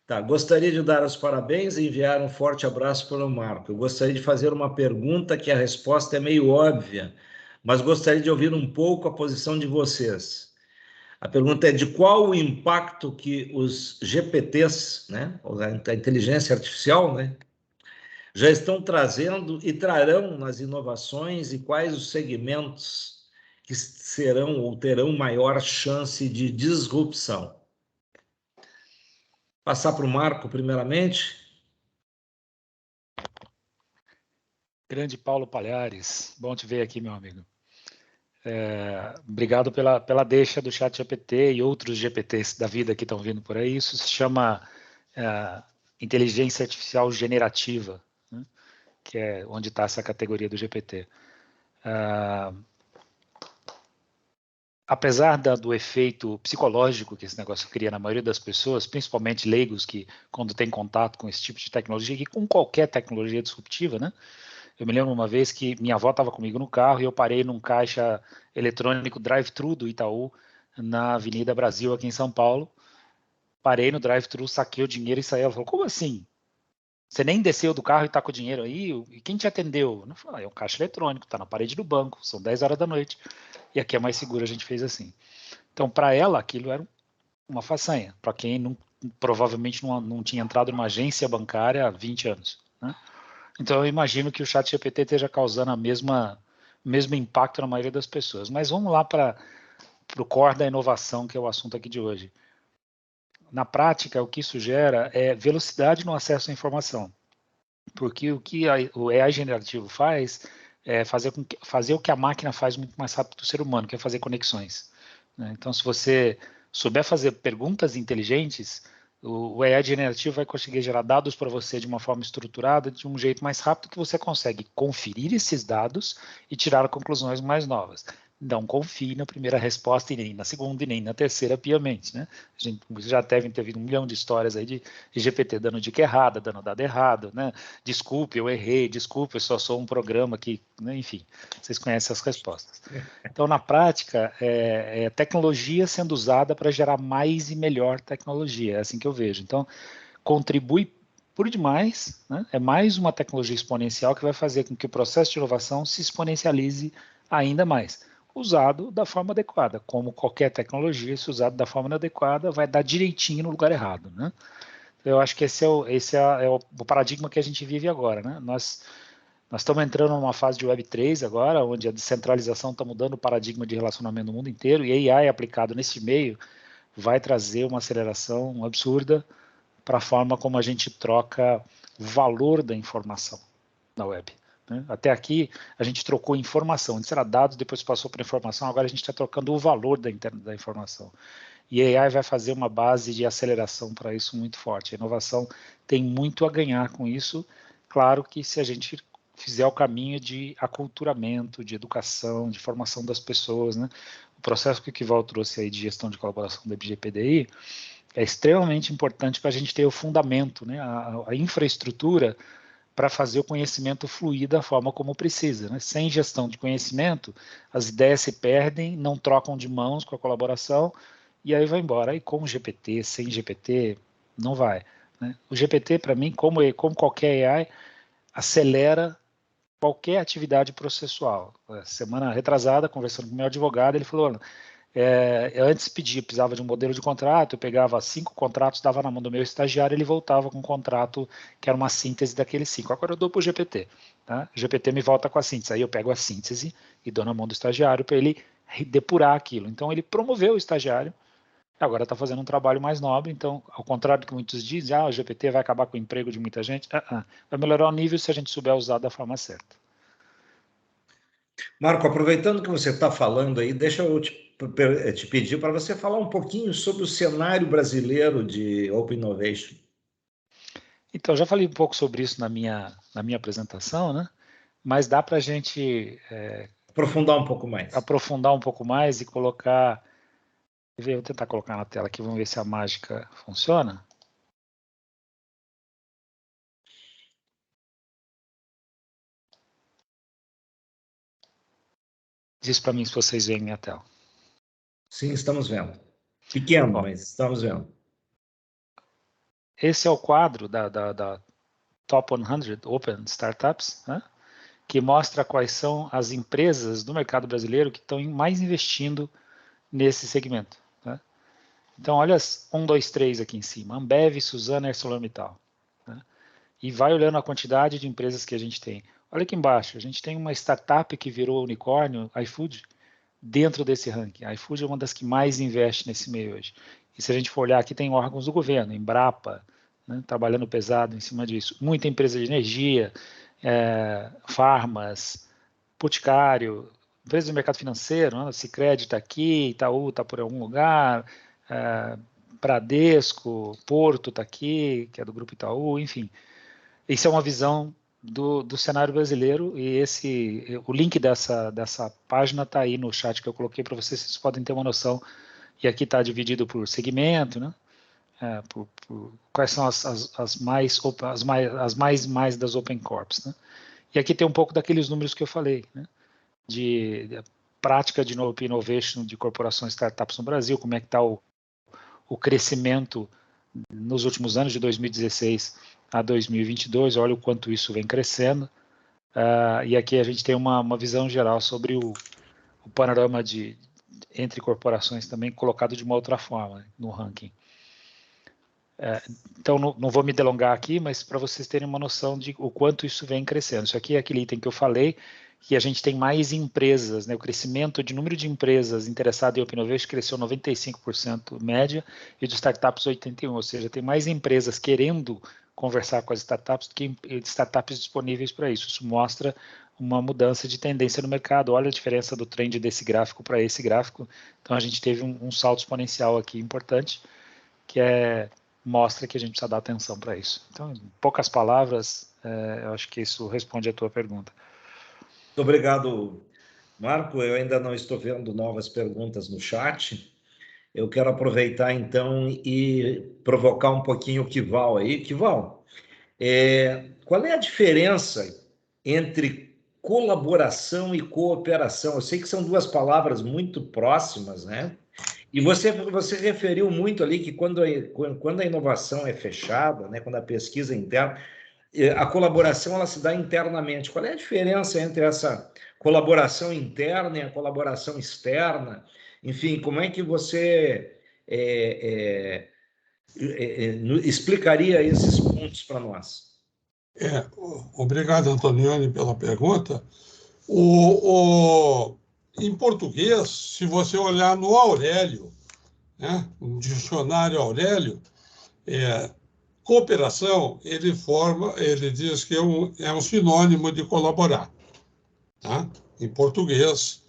Tá, gostaria de dar os parabéns e enviar um forte abraço para o Marco. Eu gostaria de fazer uma pergunta que a resposta é meio óbvia, mas gostaria de ouvir um pouco a posição de vocês. A pergunta é de qual o impacto que os GPTs, né, a inteligência artificial, né, já estão trazendo e trarão nas inovações e quais os segmentos que serão ou terão maior chance de disrupção. Passar para o Marco, primeiramente. Grande Paulo Palhares, bom te ver aqui, meu amigo. Obrigado pela deixa do ChatGPT e outros GPTs da vida que estão vindo por aí. Isso se chama inteligência artificial generativa, né? Que é onde está essa categoria do GPT. Apesar do efeito psicológico que esse negócio cria na maioria das pessoas, principalmente leigos que, quando tem contato com esse tipo de tecnologia, e com qualquer tecnologia disruptiva, né? Eu me lembro uma vez que minha avó estava comigo no carro e eu parei num caixa eletrônico drive-thru do Itaú, na Avenida Brasil, aqui em São Paulo. Parei no drive-thru, saquei o dinheiro e saí. Ela falou, como assim? Você nem desceu do carro e está com o dinheiro aí? E quem te atendeu? Eu falei, é um caixa eletrônico, está na parede do banco, são 10 horas da noite. E aqui é mais seguro, a gente fez assim. Então, para ela, aquilo era uma façanha. Para quem provavelmente não tinha entrado numa agência bancária há 20 anos, né? Então, eu imagino que o ChatGPT esteja causando o mesmo impacto na maioria das pessoas. Mas vamos lá para o core da inovação, que é o assunto aqui de hoje. Na prática, o que isso gera é velocidade no acesso à informação. Porque o que o AI generativo faz é fazer o que a máquina faz muito mais rápido que o ser humano, que é fazer conexões, né? Então, se você souber fazer perguntas inteligentes, o AI generativo vai conseguir gerar dados para você de uma forma estruturada, de um jeito mais rápido, que você consegue conferir esses dados e tirar conclusões mais novas. Não confie na primeira resposta e nem na segunda e nem na terceira piamente, né? A gente já deve ter visto 1 milhão de histórias aí de GPT dando dica errada, dando dado errado, né? Desculpe, eu errei, desculpe, eu só sou um programa que, né? Enfim, vocês conhecem as respostas. Então, na prática, é tecnologia sendo usada para gerar mais e melhor tecnologia, é assim que eu vejo. Então, contribui por demais, né? É mais uma tecnologia exponencial que vai fazer com que o processo de inovação se exponencialize ainda mais, usado da forma adequada. Como qualquer tecnologia, se usado da forma inadequada, vai dar direitinho no lugar errado, né? Eu acho que esse é o paradigma que a gente vive agora, né? Nós estamos entrando numa fase de Web3 agora, onde a descentralização está mudando o paradigma de relacionamento no mundo inteiro, e AI aplicado nesse meio vai trazer uma aceleração absurda para a forma como a gente troca o valor da informação na web, né? Até aqui, a gente trocou informação. Antes era dados, depois passou para informação, agora a gente está trocando o valor da informação. E a AI vai fazer uma base de aceleração para isso muito forte. A inovação tem muito a ganhar com isso. Claro que se a gente fizer o caminho de aculturamento, de educação, de formação das pessoas, né? O processo que o Kival trouxe aí de gestão de colaboração da LGPDI é extremamente importante para a gente ter o fundamento, né? A infraestrutura para fazer o conhecimento fluir da forma como precisa, né? Sem gestão de conhecimento, as ideias se perdem, não trocam de mãos com a colaboração, e aí vai embora. E com GPT, sem GPT, não vai, né? O GPT, para mim, como qualquer AI, acelera qualquer atividade processual. Semana retrasada, conversando com o meu advogado, ele falou, eu antes precisava de um modelo de contrato, eu pegava 5 contratos, dava na mão do meu estagiário, ele voltava com um contrato que era uma síntese daqueles 5. Agora eu dou para o GPT, tá? O GPT me volta com a síntese, aí eu pego a síntese e dou na mão do estagiário para ele depurar aquilo. Então ele promoveu o estagiário, agora está fazendo um trabalho mais nobre. Então, ao contrário do que muitos dizem, o GPT vai acabar com o emprego de muita gente, vai melhorar o nível se a gente souber usar da forma certa. Marco, aproveitando que você está falando aí, deixa eu te pedir para você falar um pouquinho sobre o cenário brasileiro de Open Innovation. Então, já falei um pouco sobre isso na minha apresentação, né? Mas dá para a gente aprofundar um pouco mais. Aprofundar um pouco mais e colocar... Vou tentar colocar na tela aqui, vamos ver se a mágica funciona. Diz para mim se vocês veem minha tela. Sim, estamos vendo. Pequeno, Bom, mas estamos vendo. Esse é o quadro da Top 100 Open Startups, né? Que mostra quais são as empresas do mercado brasileiro que estão mais investindo nesse segmento. Né? Então, olha as 1, 2, 3 aqui em cima. Ambev, Suzano, ArcelorMittal. Né? E vai olhando a quantidade de empresas que a gente tem. Olha aqui embaixo, a gente tem uma startup que virou unicórnio, iFood, dentro desse ranking. A iFood é uma das que mais investe nesse meio hoje. E se a gente for olhar aqui, tem órgãos do governo, Embrapa, né, trabalhando pesado em cima disso. Muita empresa de energia, farmas, Boticário, empresas do mercado financeiro, né, Sicredi está aqui, Itaú está por algum lugar, Bradesco, Porto está aqui, que é do Grupo Itaú, enfim. Isso é uma visão do cenário brasileiro e o link dessa página está aí no chat que eu coloquei para vocês podem ter uma noção. E aqui está dividido por segmento, né? Quais são as mais das Open Corps, né? E aqui tem um pouco daqueles números que eu falei, né? De prática de Open Innovation de corporações startups no Brasil, como é que está o crescimento nos últimos anos, de 2016 a 2022, olha o quanto isso vem crescendo. E aqui a gente tem uma visão geral sobre o panorama entre corporações também, colocado de uma outra forma no ranking. Então, não vou me delongar aqui, mas para vocês terem uma noção de o quanto isso vem crescendo. Isso aqui é aquele item que eu falei, que a gente tem mais empresas, né? O crescimento de número de empresas interessadas em Open Innovation cresceu 95% média, e de startups 81%, ou seja, tem mais empresas querendo conversar com as startups do que startups disponíveis para isso. Isso mostra uma mudança de tendência no mercado. Olha a diferença do trend desse gráfico para esse gráfico. Então, a gente teve um salto exponencial aqui importante, que mostra que a gente precisa dar atenção para isso. Então, em poucas palavras, eu acho que isso responde a tua pergunta. Muito obrigado, Marco. Eu ainda não estou vendo novas perguntas no chat. Eu quero aproveitar, então, e provocar um pouquinho o Kival aí. Kival, qual é a diferença entre colaboração e cooperação? Eu sei que são duas palavras muito próximas, né? E você referiu muito ali que quando a inovação é fechada, né, quando a pesquisa é interna, a colaboração ela se dá internamente. Qual é a diferença entre essa colaboração interna e a colaboração externa? Enfim, como é que você explicaria esses pontos para nós? Obrigado, Antonioni, pela pergunta. Em português, se você olhar no Aurélio, né, no dicionário Aurélio, cooperação, ele diz que é um sinônimo de colaborar. Tá? Em português.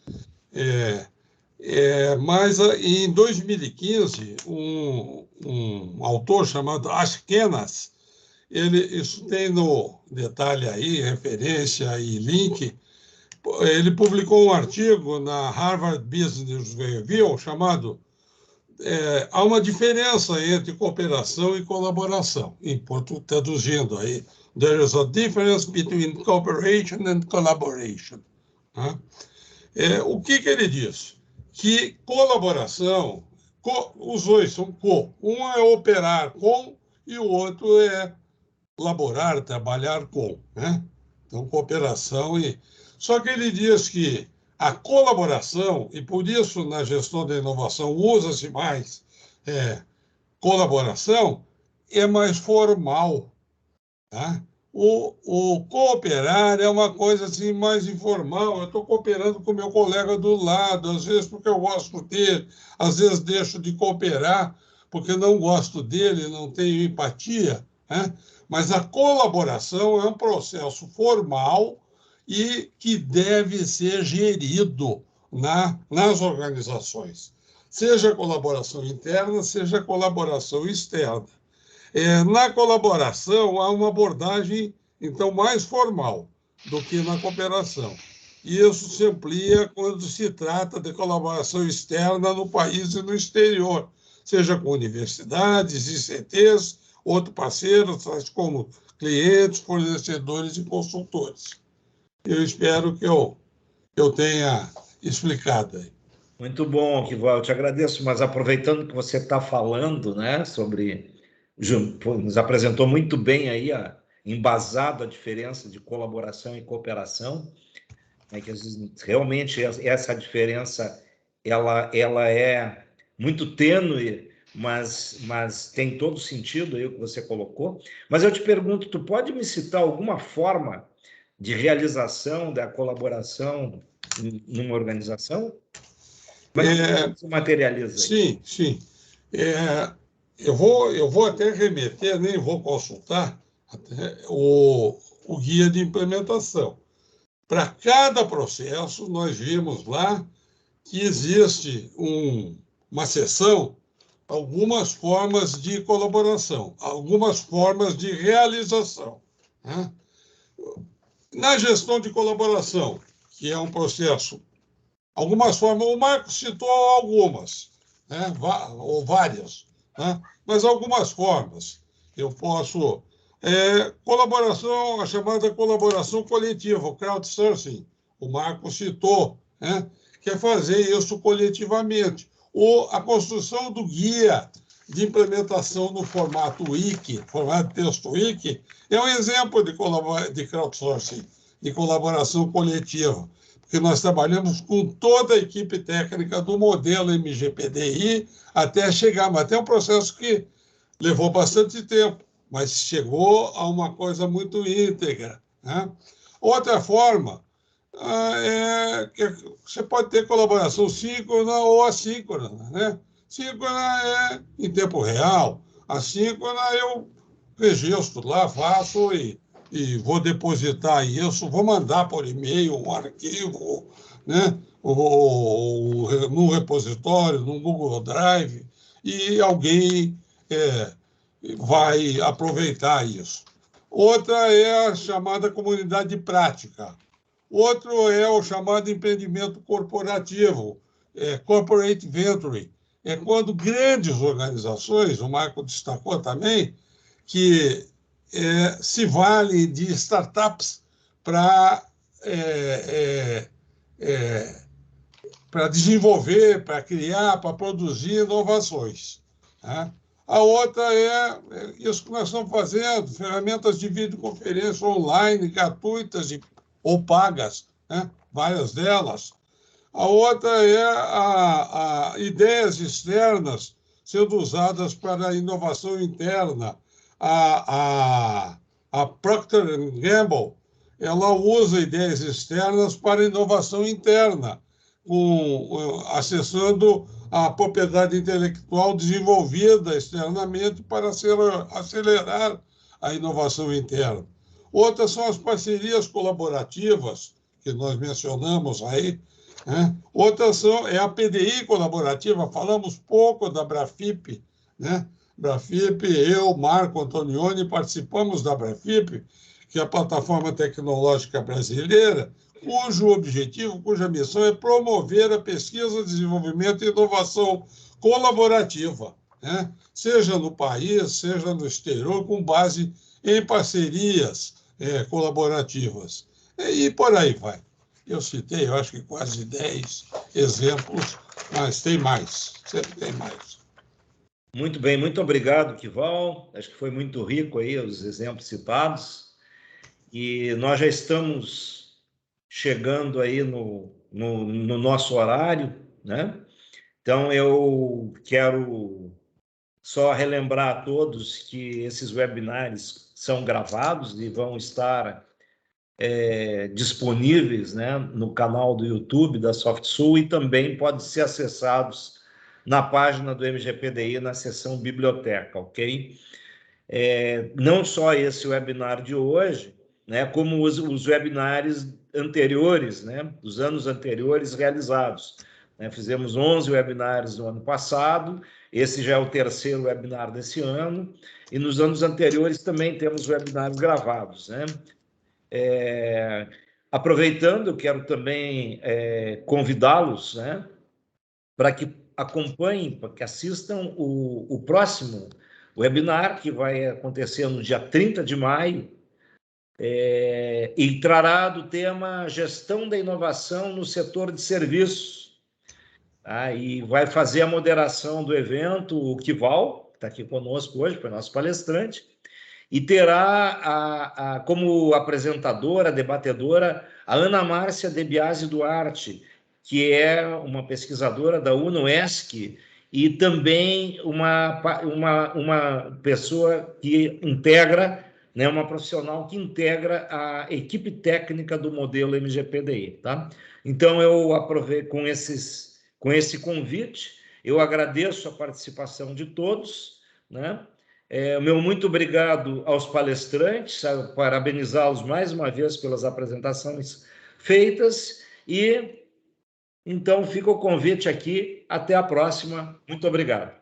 Mas em 2015, um autor chamado Ashkenaz, isso tem no detalhe aí, referência e link, ele publicou um artigo na Harvard Business Review chamado há uma diferença entre cooperação e colaboração. Em português, traduzindo aí, there is a difference between cooperation and collaboration. Tá? O que ele diz? Que colaboração, os dois são co. Um é operar com e o outro é laborar, trabalhar com. Né? Então, cooperação Só que ele diz que a colaboração, e por isso na gestão da inovação usa-se mais colaboração, é mais formal. Tá? O cooperar é uma coisa assim mais informal. Eu estou cooperando com o meu colega do lado, às vezes porque eu gosto dele, às vezes deixo de cooperar porque não gosto dele, não tenho empatia. Né? Mas a colaboração é um processo formal e que deve ser gerido nas organizações, seja colaboração interna, seja colaboração externa. Na colaboração, há uma abordagem, então, mais formal do que na cooperação. E isso se amplia quando se trata de colaboração externa no país e no exterior, seja com universidades, ICTs, outros parceiros, tais como clientes, fornecedores e consultores. Eu espero que eu tenha explicado aí. Muito bom, Kival, eu te agradeço, mas aproveitando que você está falando, né, nos apresentou muito bem aí, embasado a diferença de colaboração e cooperação, né, que às vezes, realmente essa diferença ela é muito tênue, mas tem todo sentido aí o que você colocou. Mas eu te pergunto, tu pode me citar alguma forma de realização da colaboração numa organização? Como é que se materializa aí? Sim. Eu vou até remeter, nem vou consultar até o guia de implementação. Para cada processo, nós vimos lá que existe uma seção, algumas formas de colaboração, algumas formas de realização, né? Na gestão de colaboração, que é um processo, algumas formas, o Marco citou algumas, né? Ou várias, né? Mas algumas formas. Eu posso... colaboração, a chamada colaboração coletiva, o crowdsourcing, o Marco citou, né? Que é fazer isso coletivamente. Ou a construção do guia de implementação no formato wiki, formato texto wiki, é um exemplo de crowdsourcing, de colaboração coletiva, porque nós trabalhamos com toda a equipe técnica do modelo MGPDI até chegarmos, até um processo que levou bastante tempo, mas chegou a uma coisa muito íntegra, né? Outra forma é que você pode ter colaboração síncrona ou assíncrona, né? Síncrona é em tempo real, assíncrona eu registro lá, faço e vou depositar isso, vou mandar por e-mail um arquivo, né? Ou num repositório, num Google Drive, e alguém vai aproveitar isso. Outra é a chamada comunidade prática. Outro é o chamado empreendimento corporativo, corporate venture. É quando grandes organizações, o Marco destacou também, que se valem de startups para desenvolver, para criar, para produzir inovações, né? A outra é isso que nós estamos fazendo, ferramentas de videoconferência online, gratuitas ou pagas, né? Várias delas. A outra é a ideias externas sendo usadas para a inovação interna. A Procter & Gamble, ela usa ideias externas para inovação interna, acessando a propriedade intelectual desenvolvida externamente para acelerar a inovação interna. Outras são as parcerias colaborativas, que nós mencionamos aí, né? Outras é a PDI colaborativa, falamos pouco da Brafip, né? Brafip, eu, Marco Antonioni, participamos da Brafip, que é a plataforma tecnológica brasileira, cujo objetivo, cuja missão é promover a pesquisa, desenvolvimento e inovação colaborativa, né? Seja no país, seja no exterior, com base em parcerias colaborativas. E por aí vai. Eu citei, eu acho que quase 10 exemplos, mas tem mais, sempre tem mais. Muito bem, muito obrigado, Kival. Acho que foi muito rico aí os exemplos citados. E nós já estamos chegando aí no nosso horário, né? Então, eu quero só relembrar a todos que esses webinários são gravados e vão estar disponíveis, né, no canal do YouTube da SoftSul e também podem ser acessados na página do MGPDI na seção biblioteca, ok? Não só esse webinar de hoje, né, como os webinários anteriores, né, dos anos anteriores realizados. Fizemos 11 webinários no ano passado Esse já é o terceiro webinar desse ano, e nos anos anteriores também temos webinários gravados, né? Aproveitando, eu quero também convidá-los, né, para que acompanhem, para que assistam o próximo webinar, que vai acontecer no dia 30 de maio, e trará do tema Gestão da Inovação no Setor de Serviços. E vai fazer a moderação do evento o Kival, que está aqui conosco hoje, foi nosso palestrante, e terá como apresentadora, debatedora, a Ana Márcia De Biasi Duarte, que é uma pesquisadora da UNOESC e também uma pessoa que integra, né, uma profissional que integra a equipe técnica do modelo MGPDI, tá? Então, eu aproveito com esse convite, eu agradeço a participação de todos, né? Meu muito obrigado aos palestrantes, parabenizá-los mais uma vez pelas apresentações feitas, e então fica o convite aqui, até a próxima, muito obrigado.